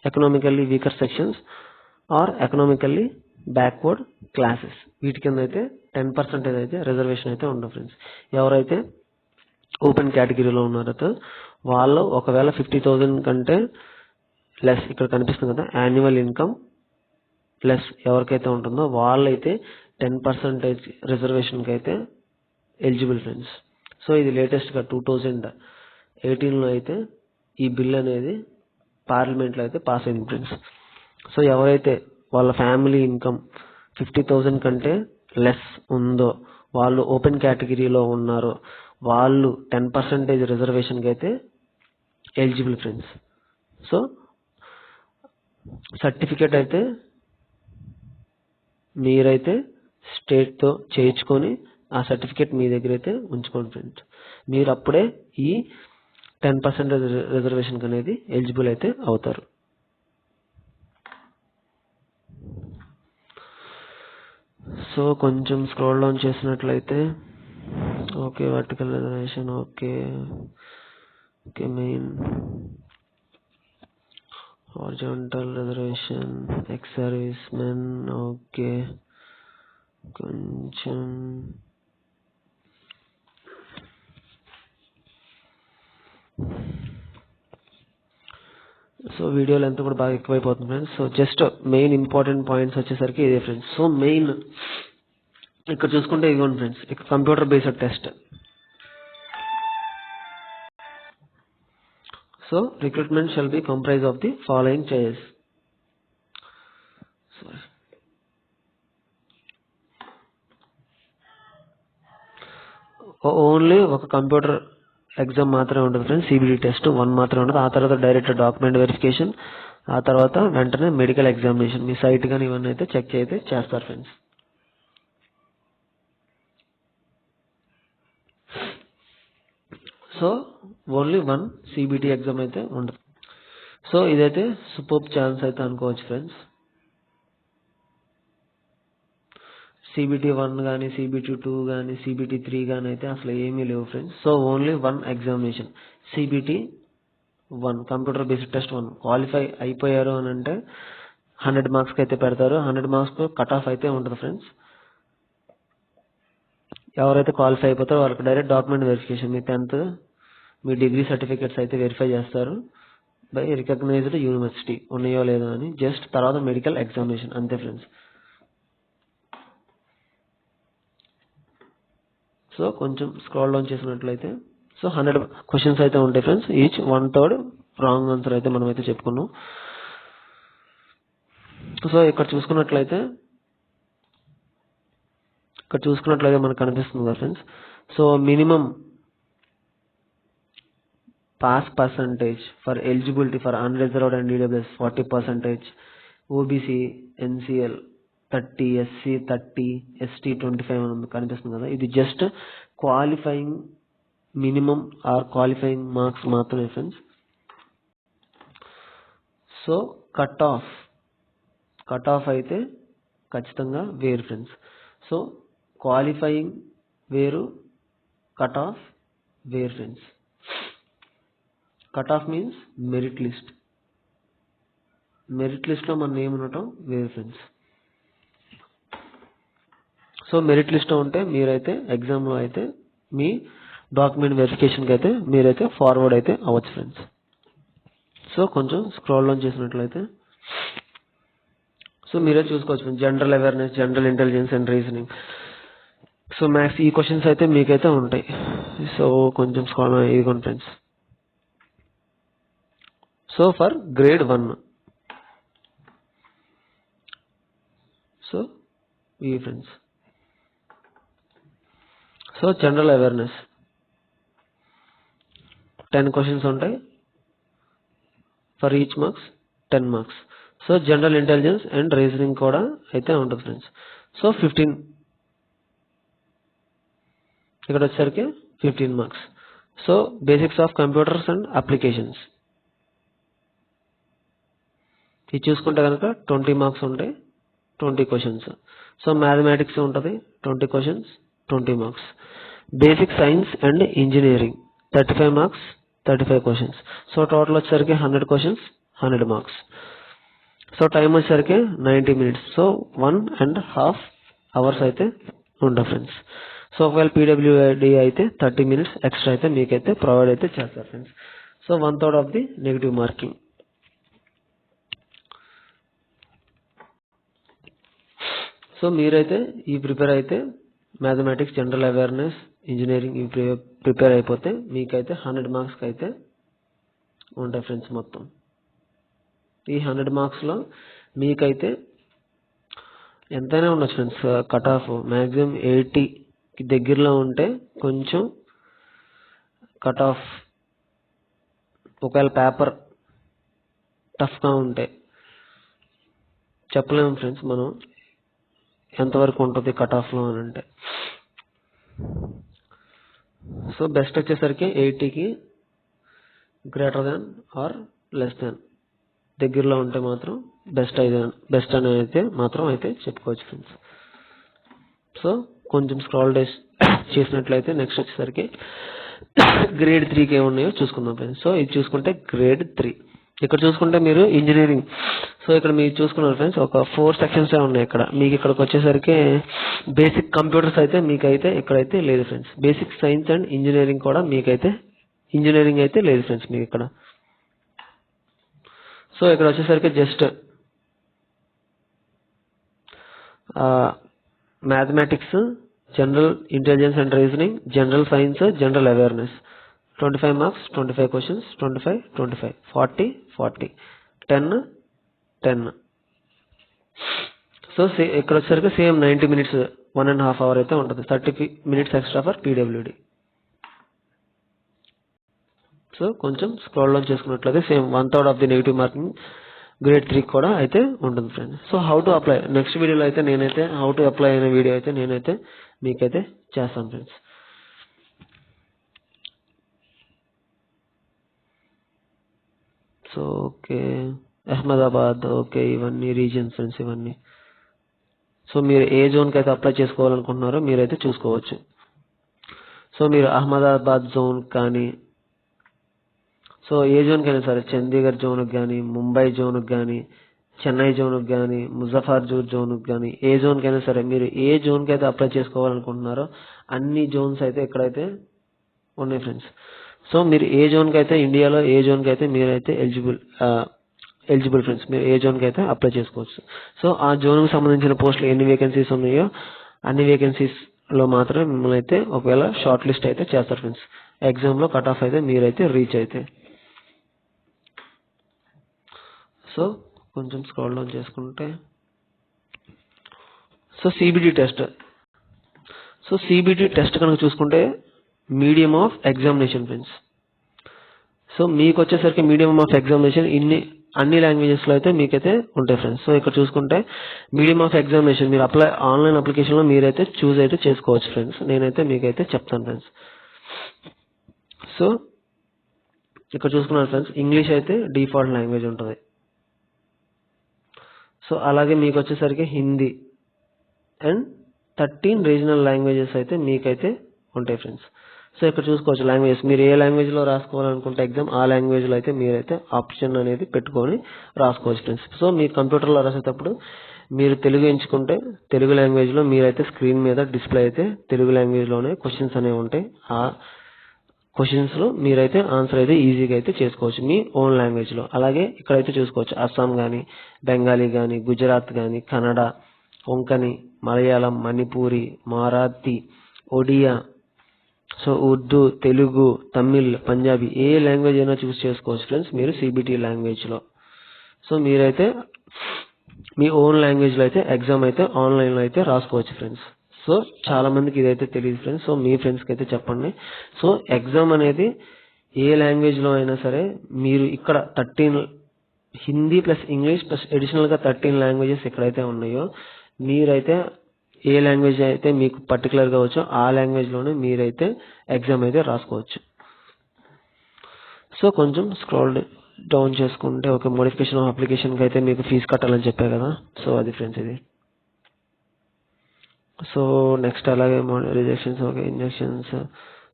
Speaker 1: economically weaker sections or economically backward classes వీటి కింద అయితే 10% అయితే రిజర్వేషన్ అయితే ఉండదు ఫ్రెండ్స్. ఎవరైతే ఓపెన్ కేటగిరీలో ఉన్నారో వాళ్ళు ఒకవేళ 50,000 కంటే లెస్ ఇక్కడ కనిపిస్తుంది కదా యాన్యువల్ ఇన్కమ్ ప్లస్ ఎవరికైతే ఉంటుందో వాళ్ళైతే 10% రిజర్వేషన్కి అయితే ఎలిజిబుల్ ఫ్రెండ్స్. సో ఇది లేటెస్ట్గా 2018లో అయితే ఈ బిల్ అనేది పార్లమెంట్లో అయితే పాస్ అయింది ఫ్రెండ్స్. సో ఎవరైతే వాళ్ళ ఫ్యామిలీ ఇన్కమ్ 50,000 కంటే లెస్ ఉందో వాళ్ళు ఓపెన్ కేటగిరీలో ఉన్నారో వాళ్ళు 10% రిజర్వేషన్కి అయితే ఎలిజిబుల్ ఫ్రెండ్స్. సో సర్టిఫికేట్ అయితే మీరైతే స్టేట్తో చేయించుకొని ఆ సర్టిఫికేట్ మీ దగ్గర అయితే ఉంచుకోండి ఫ్రెండ్స్. మీరు అప్పుడే ఈ 10% రిజర్వేషన్కి అనేది ఎలిజిబుల్ అయితే అవుతారు. సో కొంచెం స్క్రోల్ డౌన్ చేసినట్లయితే okay vertical reservation okay, main horizontal reservation, ex service men okay. కొంచెం సో వీడియో లెంత్ కూడా బాగా ఎక్కువైపోతుంది friends. So just main important points వచ్చేసరికి ఇదే ఫ్రెండ్స్. సో మెయిన్ ఇక్కడ చూసుకుంటే ఇదిగోండి ఫ్రెండ్స్, ఇక్కడ computer based test. So recruitment shall be comprise of the following changes. Only ఒక కంప్యూటర్ ఎగ్జామ్ మాత్రమే ఉంటుంది ఫ్రెండ్స్, సిబిటి టెస్ట్ 1 మాత్రమే ఉంటుంది. ఆ తర్వాత డైరెక్ట్ డాక్యుమెంట్ వెరిఫికేషన్, ఆ తర్వాత వెంటనే మెడికల్ ఎగ్జామినేషన్, మీ సైట్ కానీ ఇవన్నీ అయితే చెక్ అయితే చేస్తారు friends. So only 1 CBT exam అయితే ఉండదు. సో ఇదైతే సూపర్ ఛాన్స్ అయితే అనుకోవచ్చు ఫ్రెండ్స్. సిబిటి 1 కానీ సిబిటి 2 కానీ సిబిటి 3 కానీ అయితే అసలు ఏమీ లేవు friends. So only 1 examination CBT 1 computer based test 1. Qualify అయిపోయారు అని అంటే 100 మార్క్స్కి అయితే పెడతారు. 100 మార్క్స్ కట్ ఆఫ్ అయితే ఉంటుంది ఫ్రెండ్స్. ఎవరైతే క్వాలిఫై అయిపోతారో వాళ్ళకి డైరెక్ట్ డాక్యుమెంట్ వెరిఫికేషన్, మీ 10th మీ డిగ్రీ సర్టిఫికేట్స్ అయితే వెరిఫై చేస్తారు బై రికగ్నైజ్డ్ యూనివర్సిటీ ఉన్నాయో లేదో అని. జస్ట్ తర్వాత మెడికల్ ఎగ్జామినేషన్ అంతే ఫ్రెండ్స్. సో కొంచెం స్క్రోల్ డౌన్ చేసినట్లయితే సో 100 క్వశ్చన్స్ అయితే ఉంటాయి ఫ్రెండ్స్. ఈచ్ 1/3 రాంగ్ ఆన్సర్ అయితే మనం అయితే చెప్పుకున్నాం. సో ఇక్కడ చూసుకున్నట్లయితే మనకు కనిపిస్తుంది కదా friends. So minimum pass percentage for eligibility for unreserved and EWS 40%, OBC NCL 30, SC 30, ST 25 కనిపిస్తుంది కదా. ఇది just qualifying minimum or qualifying marks మాత్రమే ఫ్రెండ్స్. సో కట్ ఆఫ్ అయితే ఖచ్చితంగా వేరు ఫ్రెండ్స్. సో క్వాలిఫైయింగ్ వేరు, కట్ ఆఫ్ వేరు friends. Cut off means merit list. Merit లిస్ట్లో మన నేమ్ ఉండటం వేరు ఫ్రెండ్స్. సో మెరిట్ లిస్ట్లో ఉంటే మీరైతే ఎగ్జామ్లో అయితే మీ డాక్యుమెంట్ వెరిఫికేషన్కి అయితే మీరైతే ఫార్వర్డ్ అయితే అవ్వచ్చు ఫ్రెండ్స్. సో కొంచెం స్క్రోల్ డౌన్ చేసినట్లయితే సో మీరే చూసుకోవచ్చు friends. General awareness, general intelligence and reasoning. So maths ఈ క్వశ్చన్స్ అయితే మీకైతే ఉంటాయి. సో కొంచెం స్క్రోల్ ఇదిగోండి friends. So for grade 1 so ఈ friends. So general awareness 10 questions ఉంటాయి. For each marks 10 marks. So general intelligence and reasoning కూడా అయితే ఉంటుంది ఫ్రెండ్స్. సో 15 ఇక్కడ వచ్చేసరికి 15 marks. So basics of computers and applications ఇది చూసుకుంటే కనుక 20 మార్క్స్ ఉంటాయి, 20 క్వశ్చన్స్. సో మ్యాథమెటిక్స్ ఉంటుంది 20 questions, 20 marks. Basic science and engineering 35 marks, 35 questions. So total వచ్చేసరికి 100 క్వశ్చన్స్, 100 మార్క్స్. సో టైం వచ్చేసరికి 90 minutes. సో 1.5 hours అయితే ఉంటుంది ఫ్రెండ్స్. సో ఒకవేళ పీడబ్ల్యూడి అయితే 30 minutes ఎక్స్ట్రా అయితే మీకైతే ప్రొవైడ్ అయితే చేస్తారు friends. So 1/3 of the negative marking. So మీరైతే ఈ ప్రిపేర్ అయితే మ్యాథమెటిక్స్, జనరల్ అవేర్నెస్, ఇంజనీరింగ్ ఇవి ప్రిపేర్ అయిపోతే మీకైతే 100 మార్క్స్కి అయితే ఉంటాయి ఫ్రెండ్స్. మొత్తం ఈ 100 మార్క్స్లో మీకైతే ఎంతైనా ఉండొచ్చు ఫ్రెండ్స్. కట్ ఆఫ్ మ్యాక్సిమం 80కి దగ్గరలో ఉంటే కొంచెం కట్ ఆఫ్. ఒకవేళ పేపర్ టఫ్గా ఉంటే చెప్పలేము ఫ్రెండ్స్ మనం ఎంతవరకు ఉంటుంది కట్ ఆఫ్లో అని అంటే. సో బెస్ట్ వచ్చేసరికి 80కి greater than or less than దగ్గరలో ఉంటే మాత్రం బెస్ట్ అని అయితే మాత్రం అయితే చెప్పుకోవచ్చు ఫ్రెండ్స్. సో కొంచెం స్క్రాల్ చేసినట్లయితే నెక్స్ట్ వచ్చేసరికి గ్రేడ్ 3కి ఏమున్నాయో చూసుకుందాం ఫ్రెండ్స్. సో ఇది చూసుకుంటే గ్రేడ్ 3 ఇక్కడ చూసుకుంటే మీరు ఇంజనీరింగ్. సో ఇక్కడ మీరు చూసుకున్నారు ఫ్రెండ్స్ ఒక 4 సెక్షన్స్ ఉన్నాయి ఇక్కడ. మీకు ఇక్కడికి వచ్చేసరికి బేసిక్ కంప్యూటర్స్ అయితే మీకైతే ఇక్కడైతే లేదు friends. Basic science and engineering కూడా మీకైతే ఇంజనీరింగ్ అయితే లేదు ఫ్రెండ్స్ మీకు ఇక్కడ. సో ఇక్కడ వచ్చేసరికి just mathematics, general intelligence and reasoning, general science, general awareness 25 marks, 25 questions, 25, 25, 40, 40, 10, 10. So ఇక్కడ వచ్చేసరికి సేమ్ 90 minutes 1.5 hour అయితే ఉంటుంది. 30 minutes extra for PWD. So కొంచెం స్క్రోల్ డౌన్ చేసుకున్నట్లయితే same 1/3 of the negative marking grade 3 కూడా అయితే ఉంటుంది friends. So how to apply next వీడియోలో అయితే నేనైతే హౌ టు అప్లై అనే వీడియో అయితే నేనైతే మీకైతే చేస్తాను friends. So okay Ahmedabad okay ఇవన్నీ రీజియన్స్ ఫ్రెండ్స్ ఇవన్నీ. సో మీరు ఏ జోన్కి అయితే అప్లై చేసుకోవాలనుకుంటున్నారో మీరైతే చూసుకోవచ్చు. సో మీరు అహ్మదాబాద్ జోన్ కానీ సో ఏ జోన్కి అయినా సరే చండీగఢ్ జోన్కి కానీ, ముంబై జోన్కి కానీ, చెన్నై జోన్కి కానీ, ముజఫర్పూర్ జోన్కి కానీ ఏ జోన్కి అయినా సరే మీరు ఏ జోన్కి అయితే అప్లై చేసుకోవాలనుకుంటున్నారో అన్ని జోన్స్ అయితే ఇక్కడైతే ఉన్నాయి ఫ్రెండ్స్. సో మీరు ఏ జోన్కి అయితే ఇండియాలో ఏ జోన్కి అయితే మీరైతే ఎలిజిబుల్ ఫ్రెండ్స్ మీరు ఏ జోన్కి అయితే అప్లై చేసుకోవచ్చు. సో ఆ జోన్కి సంబంధించిన పోస్టులు ఎన్ని వేకెన్సీస్ ఉన్నాయో అన్ని వేకెన్సీస్లో మాత్రమే మిమ్మల్ని అయితే ఒకవేళ షార్ట్ లిస్ట్ అయితే చేస్తారు ఫ్రెండ్స్. ఎగ్జామ్లో కట్ ఆఫ్ అయితే మీరైతే రీచ్ అయితే. సో కొంచెం స్క్రోల్ డౌన్ చేసుకుంటే so CBT test. So CBT test కనుక చూసుకుంటే medium of examination friends. So మీకు వచ్చేసరికి మీడియం ఆఫ్ ఎగ్జామినేషన్ అన్ని లాంగ్వేజెస్లో అయితే మీకైతే ఉంటాయి ఫ్రెండ్స్. సో ఇక్కడ చూసుకుంటే మీడియం ఆఫ్ ఎగ్జామినేషన్ మీరు ఆన్లైన్ అప్లికేషన్లో మీరైతే చూస్ అయితే చేసుకోవచ్చు ఫ్రెండ్స్. నేనైతే మీకైతే చెప్తాను ఫ్రెండ్స్. సో ఇక్కడ చూసుకున్నారు ఫ్రెండ్స్ ఇంగ్లీష్ అయితే డిఫాల్ట్ లాంగ్వేజ్ ఉంటుంది. సో అలాగే మీకు వచ్చేసరికి హిందీ అండ్ 13 రీజనల్ లాంగ్వేజెస్ అయితే మీకైతే ఉంటాయి ఫ్రెండ్స్. సో ఇక్కడ చూసుకోవచ్చు లాంగ్వేజెస్, మీరు ఏ లాంగ్వేజ్లో రాసుకోవాలనుకుంటే ఎగ్జామ్ ఆ లాంగ్వేజ్లో అయితే మీరైతే ఆప్షన్ అనేది పెట్టుకొని రాసుకోవచ్చు ఫ్రెండ్స్. సో మీ కంప్యూటర్లో రాసేటప్పుడు మీరు తెలుగు ఎంచుకుంటే తెలుగు లాంగ్వేజ్లో మీరైతే స్క్రీన్ మీద డిస్ప్లే అయితే తెలుగు లాంగ్వేజ్లోనే క్వశ్చన్స్ అనేవి ఉంటాయి. ఆ క్వశ్చన్స్లో మీరైతే ఆన్సర్ అయితే ఈజీగా అయితే చేసుకోవచ్చు మీ ఓన్ లాంగ్వేజ్లో. అలాగే ఇక్కడైతే చూసుకోవచ్చు అస్సాం కానీ, బెంగాలీ కానీ, గుజరాత్ కానీ, కన్నడ, కొంకణి, మలయాళం, మణిపూరి, మరాఠీ, ఒడియా, సో ఉర్దూ, తెలుగు, తమిళ్, పంజాబీ ఏ లాంగ్వేజ్ అయినా చూస్ చేసుకోవచ్చు ఫ్రెండ్స్ మీరు సిబిటి లాంగ్వేజ్లో. సో మీరైతే మీ ఓన్ లాంగ్వేజ్లో అయితే ఎగ్జామ్ అయితే ఆన్లైన్లో అయితే రాసుకోవచ్చు ఫ్రెండ్స్. సో చాలా మందికి ఇదైతే తెలియదు ఫ్రెండ్స్. సో మీ ఫ్రెండ్స్కి అయితే చెప్పండి. సో ఎగ్జామ్ అనేది ఏ లాంగ్వేజ్లో అయినా సరే మీరు ఇక్కడ 13 హిందీ ప్లస్ ఇంగ్లీష్ ప్లస్ అడిషనల్గా 13 లాంగ్వేజెస్ ఎక్కడైతే ఉన్నాయో మీరైతే ఏ లాంగ్వేజ్ అయితే మీకు పర్టికులర్గా వచ్చో ఆ లాంగ్వేజ్లోనే మీరైతే ఎగ్జామ్ అయితే రాసుకోవచ్చు. సో కొంచెం స్క్రోల్ డౌన్ చేసుకుంటే ఒక మోడిఫికేషన్ ఆఫ్ అప్లికేషన్కి అయితే మీకు ఫీజు కట్టాలని చెప్పే కదా. సో అది ఫ్రెండ్స్ ఇది. సో నెక్స్ట్ అలాగే రిజెక్షన్స్, ఓకే ఇంజెక్షన్స్.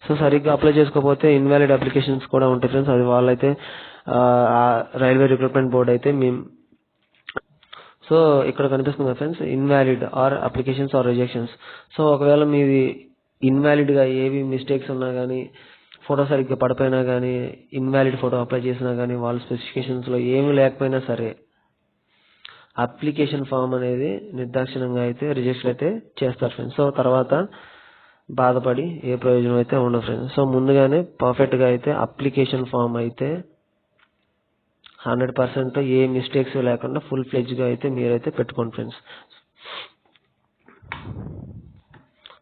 Speaker 1: సో సరిగ్గా అప్లై చేసుకోకపోతే ఇన్వాలిడ్ అప్లికేషన్స్ కూడా ఉంటాయి ఫ్రెండ్స్. అది వాళ్ళైతే రైల్వే రిక్రూట్మెంట్ బోర్డ్ అయితే మేము. సో ఇక్కడ కనిపిస్తుంది కదా friends, invalid or applications or rejections. So ఒకవేళ మీది ఇన్వాలిడ్గా ఏవి మిస్టేక్స్ ఉన్నా కానీ, ఫోటో సరిగ్గా పడిపోయినా కానీ, ఇన్వాలిడ్ ఫోటో అప్లై చేసినా కానీ, వాళ్ళ స్పెసిఫికేషన్స్లో ఏమి లేకపోయినా సరే అప్లికేషన్ ఫామ్ అనేది నిర్దాక్షిణ్యంగా అయితే రిజెక్ట్ అయితే చేస్తారు ఫ్రెండ్స్. సో తర్వాత బాధపడి ఏ ప్రయోజనం అయితే ఉండదు ఫ్రెండ్స్. సో ముందుగానే పర్ఫెక్ట్గా అయితే అప్లికేషన్ ఫామ్ అయితే 100% ఏ మిస్టేక్స్ లేకుండా ఫుల్ ఫ్లెడ్జ్గా అయితే మీరైతే పెట్టుకోండి ఫ్రెండ్స్.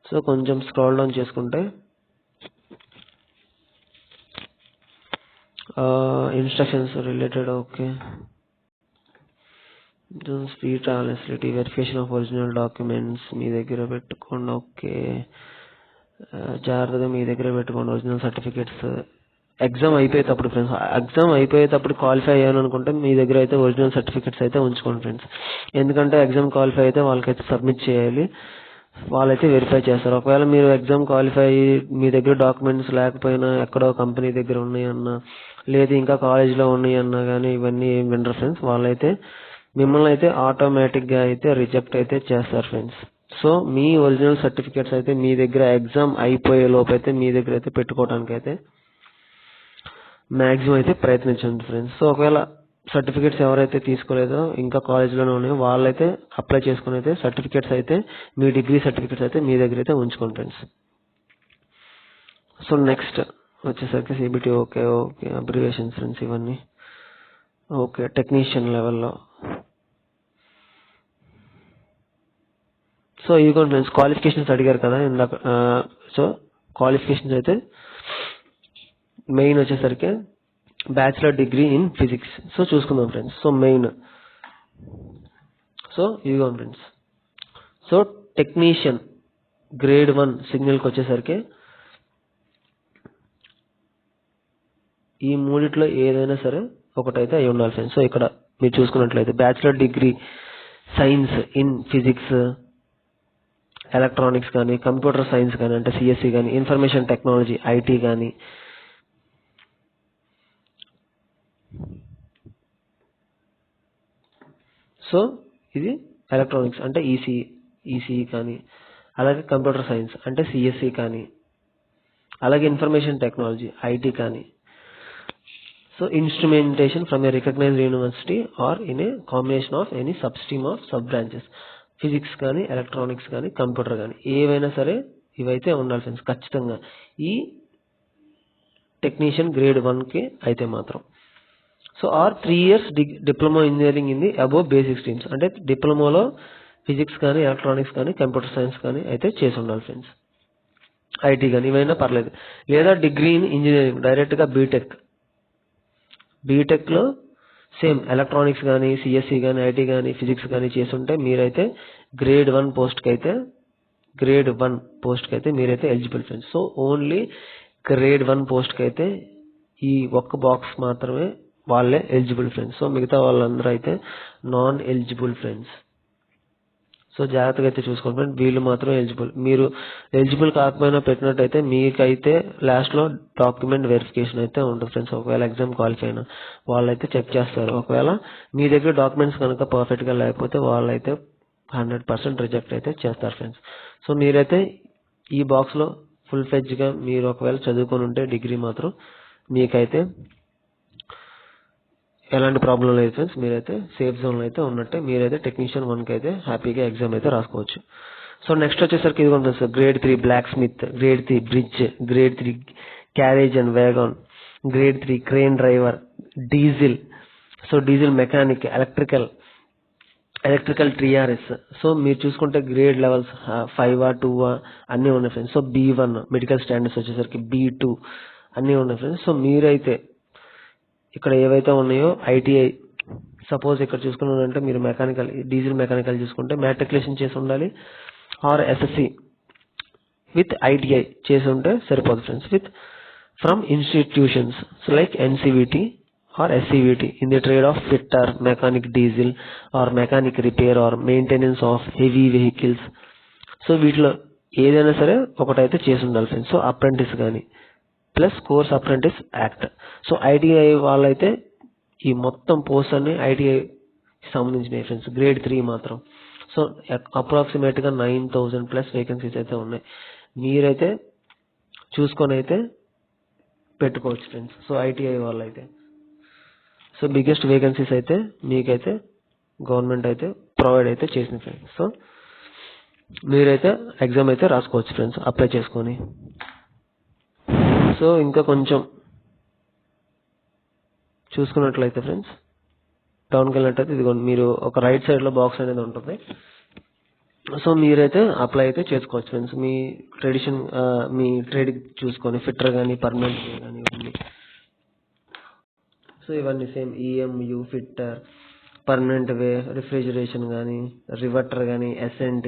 Speaker 1: సో కొంచెం స్క్రోల్ డౌన్ చేసుకుంటే instructions related, okay speed translate, verification of original documents మీ దగ్గర పెట్టుకోండి. ఓకే జాగ్రత్తగా మీ దగ్గర పెట్టుకోండి ఒరిజినల్ సర్టిఫికేట్స్. ఎగ్జామ్ అయిపోయేటప్పుడు ఫ్రెండ్స్, ఎగ్జామ్ అయిపోయేటప్పుడు క్వాలిఫై అయ్యాను అనుకుంటే మీ దగ్గర అయితే ఒరిజినల్ సర్టిఫికేట్స్ అయితే ఉంచుకోండి ఫ్రెండ్స్. ఎందుకంటే ఎగ్జామ్ క్వాలిఫై అయితే వాళ్ళకైతే సబ్మిట్ చేయాలి, వాళ్ళైతే వెరిఫై చేస్తారు. ఒకవేళ మీరు ఎగ్జామ్ క్వాలిఫై మీ దగ్గర డాక్యుమెంట్స్ లేకపోయినా, ఎక్కడో కంపెనీ దగ్గర ఉన్నాయన్నా, లేదు ఇంకా కాలేజ్లో ఉన్నాయన్నా కానీ ఇవన్నీ ఏం వినరు ఫ్రెండ్స్. వాళ్ళైతే మిమ్మల్ని అయితే ఆటోమేటిక్గా అయితే రిజెక్ట్ అయితే చేస్తారు ఫ్రెండ్స్. సో మీ ఒరిజినల్ సర్టిఫికేట్స్ అయితే మీ దగ్గర ఎగ్జామ్ అయిపోయే లోపు అయితే మీ దగ్గర అయితే పెట్టుకోవడానికి అయితే మ్యాక్సిమం అయితే ప్రయత్నించండి ఫ్రెండ్స్. సో ఒకవేళ సర్టిఫికేట్స్ ఎవరైతే తీసుకోలేదో ఇంకా కాలేజ్లోనే ఉన్నాయో వాళ్ళైతే అప్లై చేసుకుని అయితే సర్టిఫికేట్స్ అయితే మీ డిగ్రీ సర్టిఫికేట్స్ అయితే మీ దగ్గర అయితే ఉంచుకోండి ఫ్రెండ్స్. సో నెక్స్ట్ వచ్చేసరికి CBT, okay okay abbreviations friends ఇవన్నీ ఓకే. టెక్నీషియన్ లెవెల్లో సో ఇదిగోండి ఫ్రెండ్స్ క్వాలిఫికేషన్స్ అడిగారు కదా ఇందాక. సో క్వాలిఫికేషన్స్ అయితే మెయిన్ వచ్చేసరికి bachelor degree in physics. So చూసుకుందాం ఫ్రెండ్స్. సో మెయిన్ సో ఇదిగోండి ఫ్రెండ్స్. సో టెక్నీషియన్ గ్రేడ్ 1 సిగ్నల్కి వచ్చేసరికి ఈ మూడిట్లో ఏదైనా సరే ఒకటైతే అయి ఉండాలి ఫ్రెండ్స్. సో ఇక్కడ మీరు చూసుకున్నట్లయితే bachelor degree science in physics, electronics కానీ, కంప్యూటర్ సైన్స్ కానీ అంటే సిఎస్సి కానీ, ఇన్ఫర్మేషన్ టెక్నాలజీ ఐటీ కానీ, సో ఇది ఎలక్ట్రానిక్స్ అంటే ఈసీఈ కానీ, అలాగే కంప్యూటర్ సైన్స్ అంటే సిఎస్సి కానీ, అలాగే ఇన్ఫర్మేషన్ టెక్నాలజీ ఐటీ కానీ, so instrumentation from a recognised university or in a combination of any sub stream of sub branches, physics కానీ, ఎలక్ట్రానిక్స్ కానీ, కంప్యూటర్ కానీ ఏవైనా సరే ఇవైతే ఉండాలి ఫ్రెండ్స్ ఖచ్చితంగా ఈ టెక్నీషియన్ గ్రేడ్ 1కి అయితే మాత్రం. So or 3 years diploma engineering in the above basic streams అంటే డిప్లొమాలో ఫిజిక్స్ కానీ, ఎలక్ట్రానిక్స్ కానీ, కంప్యూటర్ సైన్స్ కానీ అయితే చేసి ఉండాలి ఫ్రెండ్స్. ఐటీ కానీ ఇవైనా పర్లేదు. లేదా డిగ్రీ ఇన్ ఇంజనీరింగ్ డైరెక్ట్గా బీటెక్లో సేమ్ ఎలక్ట్రానిక్స్ కానీ, సిఎస్సి కానీ, ఐటీ కానీ, ఫిజిక్స్ కానీ చేసి ఉంటే మీరైతే గ్రేడ్ 1 పోస్ట్కి అయితే మీరైతే eligible friends. So only grade 1 పోస్ట్కి అయితే ఈ ఒక్క బాక్స్ మాత్రమే వాళ్ళే ఎలిజిబుల్ ఫ్రెండ్స్. సో మిగతా వాళ్ళందరూ అయితే నాన్ ఎలిజిబుల్ ఫ్రెండ్స్. సో జాగ్రత్తగా అయితే చూసుకోండి ఫ్రెండ్స్, వీళ్ళు మాత్రం ఎలిజిబుల్. మీరు ఎలిజిబుల్ కాకపోయినా పెట్టినట్టయితే మీకైతే లాస్ట్లో డాక్యుమెంట్ వెరిఫికేషన్ అయితే ఉంటుంది ఫ్రెండ్స్. ఒకవేళ ఎగ్జామ్ క్వాలిఫై అయినా వాళ్ళైతే చెక్ చేస్తారు. ఒకవేళ మీ దగ్గర డాక్యుమెంట్స్ కనుక పర్ఫెక్ట్గా లేకపోతే వాళ్ళైతే 100% రిజెక్ట్ అయితే చేస్తారు ఫ్రెండ్స్. సో మీరైతే ఈ బాక్స్లో ఫుల్ ఫ్లెడ్జ్గా మీరు ఒకవేళ చదువుకొని ఉంటే డిగ్రీ మాత్రం మీకైతే ఎలాంటి ప్రాబ్లం లేదు ఫ్రెండ్స్. మీరైతే సేఫ్ జోన్లో అయితే ఉన్నట్టే. మీరైతే టెక్నీషియన్ 1కి అయితే హ్యాపీగా ఎగ్జామ్ అయితే రాసుకోవచ్చు. సో నెక్స్ట్ వచ్చేసరికి ఇది ఉంటుంది sir, grade 3 blacksmith, grade 3 bridge, grade 3 carriage and wagon, grade 3 crane driver, diesel, so diesel mechanic, electrical TRS. So మీరు చూసుకుంటే గ్రేడ్ లెవెల్స్ 5 2 అన్నీ ఉన్నాయి friends. So B1 medical standards వచ్చేసరికి B2 అన్నీ ఉన్నాయి ఫ్రెండ్స్. సో మీరైతే ఇక్కడ ఏవైతే ఉన్నాయో ITI, సపోజ్ ఇక్కడ చూసుకున్నారంటే మీరు మెకానికల్, డీజిల్ మెకానికల్ చూసుకుంటే మ్యాట్రికులేషన్ చేసి ఉండాలి ఆర్ SSC విత్ ITI చేసి ఉంటే సరిపోదు friends. With from institutions like NCVT or SCVT in the trade of fitter, mechanic diesel or mechanic repair or maintenance of heavy vehicles. So వీటిలో ఏదైనా సరే ఒకటైతే చేసి ఉండాలి ఫ్రెండ్స్. సో అప్రెంటిస్ కానీ plus course apprentice act. So ITI వాళ్ళైతే ఈ మొత్తం పోస్ట్ అన్ని ITI సంబంధించినవి ఫ్రెండ్స్. గ్రేడ్ 3 మాత్రం సో అప్రాక్సిమేట్గా 9,000+ వేకెన్సీస్ అయితే ఉన్నాయి. మీరైతే చూసుకొని అయితే పెట్టుకోవచ్చు ఫ్రెండ్స్. సో ITI వాళ్ళైతే సో బిగ్గెస్ట్ వేకెన్సీస్ అయితే మీకైతే గవర్నమెంట్ అయితే ప్రొవైడ్ అయితే చేసింది ఫ్రెండ్స్. సో మీరైతే ఎగ్జామ్ అయితే రాసుకోవచ్చు ఫ్రెండ్స్ అప్లై చేసుకొని. సో ఇంకా కొంచెం చూసుకున్నట్లయితే ఫ్రెండ్స్ డౌన్కి వెళ్ళినట్టయితే ఇదిగోండి, మీరు ఒక రైట్ సైడ్లో బాక్స్ అనేది ఉంటుంది. సో మీరైతే అప్లై అయితే చేసుకోవచ్చు ఫ్రెండ్స్. మీ ట్రేడ్ చూసుకొని ఫిట్టర్ కానీ పర్మనెంట్ కానీ ఇవన్నీ. సో ఇవన్నీ సేమ్ EMU, ఫిట్టర్, పర్మనెంట్ వే, రిఫ్రిజిరేషన్ కానీ, రివర్టర్ కానీ, SNT,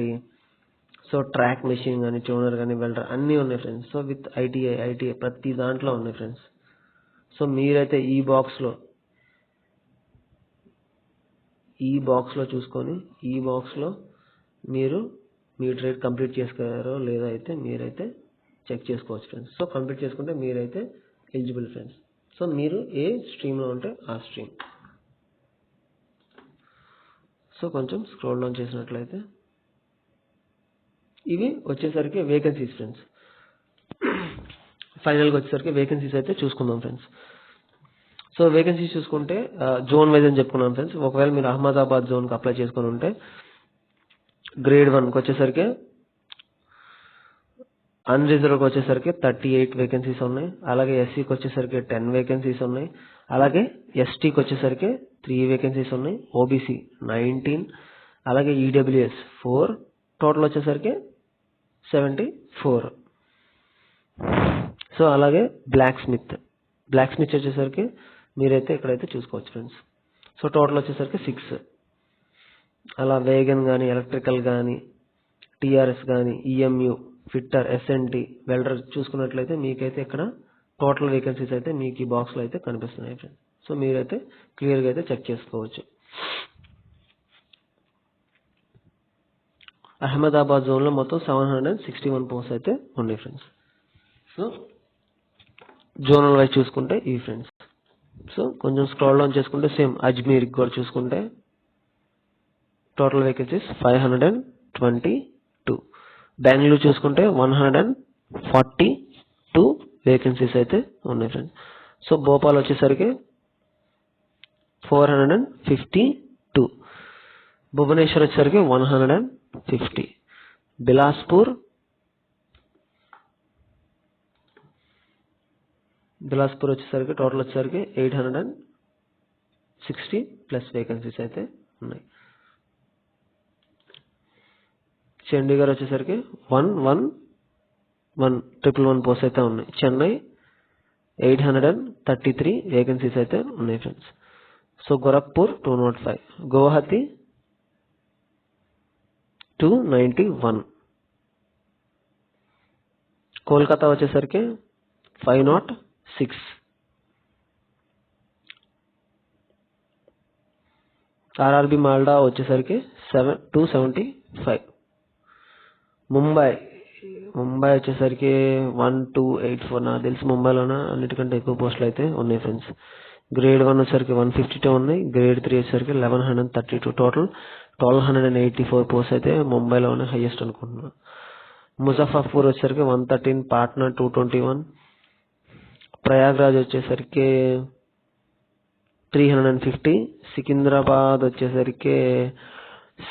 Speaker 1: సో ట్రాక్ మెషిన్ కానీ, ట్యూనర్ కానీ, వెల్డర్ అన్నీ ఉన్నాయి ఫ్రెండ్స్. సో విత్ ITI ప్రతి దాంట్లో ఉన్నాయి ఫ్రెండ్స్. సో మీరైతే ఈ బాక్స్లో చూసుకొని ఈ బాక్స్లో మీరు మీ ట్రేడ్ కంప్లీట్ చేసుకోరో లేదా అయితే మీరైతే చెక్ చేసుకోవచ్చు ఫ్రెండ్స్. సో కంప్లీట్ చేసుకుంటే మీరైతే ఎలిజిబుల్ ఫ్రెండ్స్. సో మీరు ఏ స్ట్రీమ్లో ఉంటే ఆ స్ట్రీమ్. సో కొంచెం స్క్రోల్ డౌన్ చేసినట్లయితే ఇవి వచ్చేసరికి వేకెన్సీస్ ఫ్రెండ్స్. ఫైనల్గా వచ్చేసరికి వేకెన్సీస్ అయితే చూసుకుందాం ఫ్రెండ్స్. సో వేకెన్సీస్ చూసుకుంటే జోన్ వైజ్ అని చెప్పుకున్నాం ఫ్రెండ్స్. ఒకవేళ మీరు అహ్మదాబాద్ జోన్కి అప్లై చేసుకొని ఉంటే గ్రేడ్ 1కి వచ్చేసరికి అన్రిజర్వ్కి వచ్చేసరికి 38 వేకెన్సీస్ ఉన్నాయి. అలాగే SCకి వచ్చేసరికి 10 వేకెన్సీస్ ఉన్నాయి. అలాగే STకి వచ్చేసరికి 3 వేకెన్సీస్ ఉన్నాయి. OBC 19, అలాగే EWS 4, టోటల్ వచ్చేసరికి 74. సో అలాగే బ్లాక్ స్మిత్ వచ్చేసరికి మీరైతే ఇక్కడైతే చూసుకోవచ్చు ఫ్రెండ్స్. సో టోటల్ వచ్చేసరికి 6. అలా వేగన్ కానీ, ఎలక్ట్రికల్ కానీ, TRS కానీ, EMU, ఫిట్టర్, SNT, వెల్డర్ చూసుకున్నట్లయితే మీకైతే ఇక్కడ టోటల్ వేకెన్సీస్ అయితే మీకు ఈ బాక్స్లో అయితే కనిపిస్తున్నాయి ఫ్రెండ్స్. సో మీరైతే క్లియర్గా అయితే చెక్ చేసుకోవచ్చు. అహ్మదాబాద్ జోన్లో మొత్తం 761 పోస్ట్ అయితే ఉన్నాయి ఫ్రెండ్స్. సో జోనల్ వైజ్ చూసుకుంటే ఇవి ఫ్రెండ్స్. సో కొంచెం స్క్రోల్ డౌన్ చేసుకుంటే సేమ్ అజ్మీర్కి కూడా చూసుకుంటే టోటల్ వేకెన్సీస్ 522. బెంగళూరు చూసుకుంటే 142 వేకెన్సీస్ అయితే ఉన్నాయి ఫ్రెండ్స్. సో భోపాల్ వచ్చేసరికి 452, భువనేశ్వర్ వచ్చేసరికి 150, బిలాస్పూర్ వచ్చేసరికి టోటల్ వచ్చేసరికి 860+ వేకెన్సీస్ అయితే ఉన్నాయి. చండీగఢ్ వచ్చేసరికి 111 పోస్ట్ అయితే ఉన్నాయి. చెన్నై 833 వేకెన్సీస్ అయితే ఉన్నాయి ఫ్రెండ్స్. సో గోరఖ్పూర్ 205, గువాహతి 291, కోల్కతా వచ్చేసరికి 506, ఆర్ఆర్బి మాల్డా వచ్చేసరికి 275. ముంబై వచ్చేసరికి 1284. నాకు తెలిసి ముంబైలోనే అన్నిటికంటే ఎక్కువ పోస్టులు అయితే ఉన్నాయి ఫ్రెండ్స్. గ్రేడ్ 1 వచ్చేసరికి 152 ఉన్నాయి. గ్రేడ్ 3 వచ్చేసరికి 1132. టోటల్ 1284 పోస్ట్ అయితే ముంబైలోనే హైయెస్ట్ అనుకుంటున్నాను. ముజఫర్పూర్ వచ్చేసరికి 113. పాట్నా 221. ప్రయాగ్రాజ్ వచ్చేసరికి 350. సికింద్రాబాద్ వచ్చేసరికి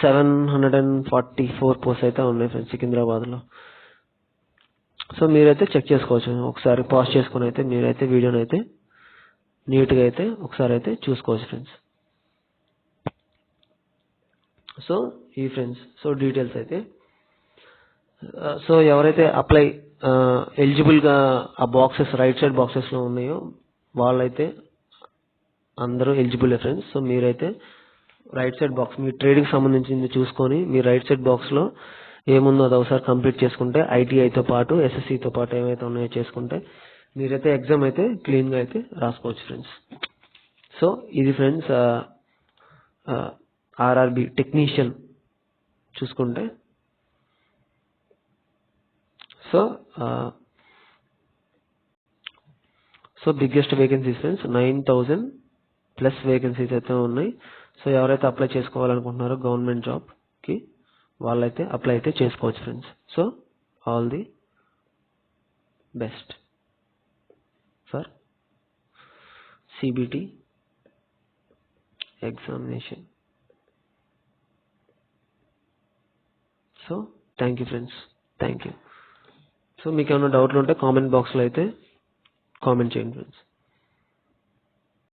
Speaker 1: 744 పోస్ట్ అయితే ఉన్నాయి ఫ్రెండ్స్ సికింద్రాబాద్లో. సో మీరైతే చెక్ చేసుకోవచ్చు, ఒకసారి పాజ్ చేసుకుని అయితే మీరైతే వీడియోని అయితే నీట్గా అయితే ఒకసారి అయితే చూసుకోవచ్చు ఫ్రెండ్స్. సో ఈ ఫ్రెండ్స్ సో డీటెయిల్స్ అయితే సో ఎవరైతే అప్లై ఎలిజిబుల్గా ఆ బాక్సెస్ రైట్ సైడ్ బాక్సెస్లో ఉన్నాయో వాళ్ళైతే అందరూ ఎలిజిబుల్ ఫ్రెండ్స్. సో మీరైతే రైట్ సైడ్ బాక్స్ మీ ట్రేడింగ్ సంబంధించింది చూసుకొని మీ రైట్ సైడ్ బాక్స్లో ఏముందో అది ఒకసారి కంప్లీట్ చేసుకుంటే ఐటీఐతో పాటు ఎస్ఎస్సితో పాటు ఏమైతే ఉన్నాయో చేసుకుంటే మీరైతే ఎగ్జామ్ అయితే క్లీన్గా అయితే రాసుకోవచ్చు ఫ్రెండ్స్. సో ఇది ఫ్రెండ్స్ ఆర్ఆర్బి టెక్నీషియన్ చూసుకుంటే. So biggest vacancies friends 9000+ vacancies అయితే ఉన్నాయి. సో ఎవరైతే అప్లై చేసుకోవాలనుకుంటున్నారో గవర్నమెంట్ జాబ్కి వాళ్ళైతే అప్లై అయితే చేసుకోవచ్చు friends. So all the best for CBT examination. So thank you friends, thank you. So మీకు ఏమైనా డౌట్లు ఉంటే కామెంట్ బాక్స్లో అయితే కామెంట్ చేయండి ఫ్రెండ్స్.